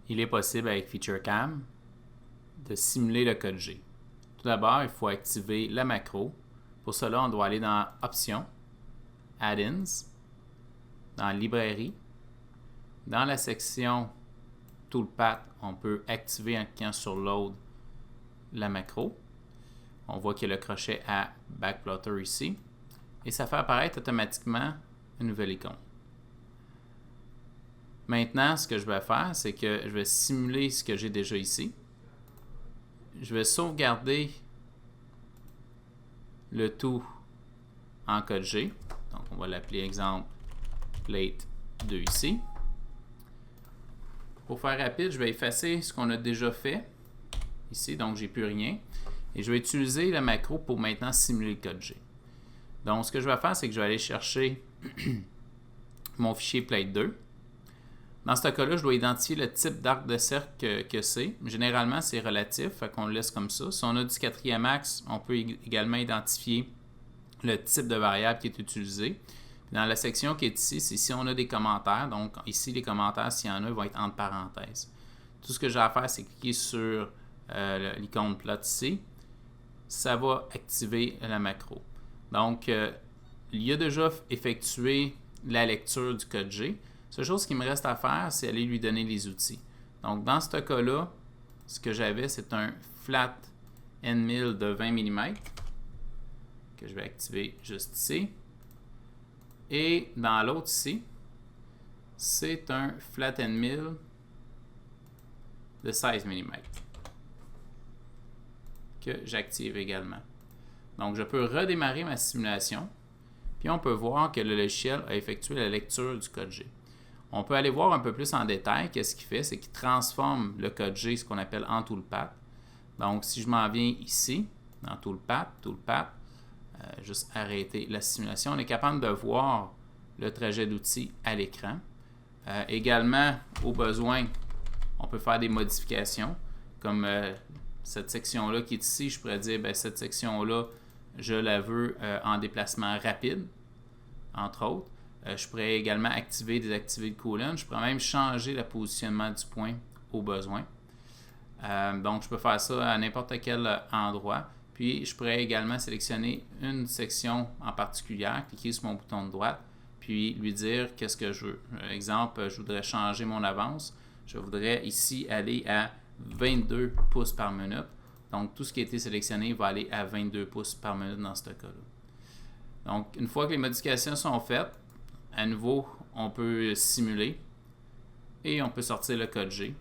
Il est possible avec FeatureCam de simuler le code G. Tout d'abord, il faut activer la macro. Pour cela, on doit aller dans Options, Add-ins, dans Librairie. Dans la section Toolpath, on peut activer en cliquant sur Load la macro. On voit qu'il y a le crochet à Backplotter ici. Et ça fait apparaître automatiquement une nouvelle icône. Maintenant, ce que je vais faire, c'est que je vais simuler ce que j'ai déjà ici. Je vais sauvegarder le tout en code G. Donc, on va l'appeler exemple plate 2 ici. Pour faire rapide, je vais effacer ce qu'on a déjà fait ici, donc j'ai plus rien. Et je vais utiliser la macro pour maintenant simuler le code G. Donc, ce que je vais faire, c'est que je vais aller chercher mon fichier plate 2. Dans ce cas-là, je dois identifier le type d'arc de cercle que c'est. Généralement, c'est relatif, fait qu'on le laisse comme ça. Si on a du 4e axe, on peut également identifier le type de variable qui est utilisé. Dans la section qui est ici, c'est si on a des commentaires. Donc, ici, les commentaires, s'il y en a, vont être entre parenthèses. Tout ce que j'ai à faire, c'est cliquer sur l'icône plot ici. Ça va activer la macro. Donc, il a déjà effectué la lecture du code G. La seule chose qu'il me reste à faire, c'est aller lui donner les outils. Donc, dans ce cas-là, ce que j'avais, c'est un flat N1000 de 20 mm que je vais activer juste ici. Et dans l'autre ici, c'est un flat N1000 de 16 mm que j'active également. Donc, je peux redémarrer ma simulation, puis on peut voir que le logiciel a effectué la lecture du code G. On peut aller voir un peu plus en détail. Qu'est-ce qu'il fait? C'est qu'il transforme le code G, ce qu'on appelle en toolpath. Donc, si je m'en viens ici, dans toolpath, juste arrêter la simulation, on est capable de voir le trajet d'outils à l'écran. Également, au besoin, on peut faire des modifications, comme cette section-là qui est ici. Je pourrais dire, bien, cette section-là, je la veux en déplacement rapide, entre autres. Je pourrais également activer, désactiver le colonne. Je pourrais même changer le positionnement du point au besoin. Donc, je peux faire ça à n'importe quel endroit. Puis, je pourrais également sélectionner une section en particulier, cliquer sur mon bouton de droite, puis lui dire qu'est-ce que je veux. Exemple, je voudrais changer mon avance. Je voudrais ici aller à 22 pouces par minute. Donc, tout ce qui a été sélectionné va aller à 22 pouces par minute dans ce cas-là. Donc, une fois que les modifications sont faites, à nouveau, on peut simuler et on peut sortir le code G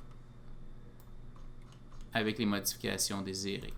avec les modifications désirées.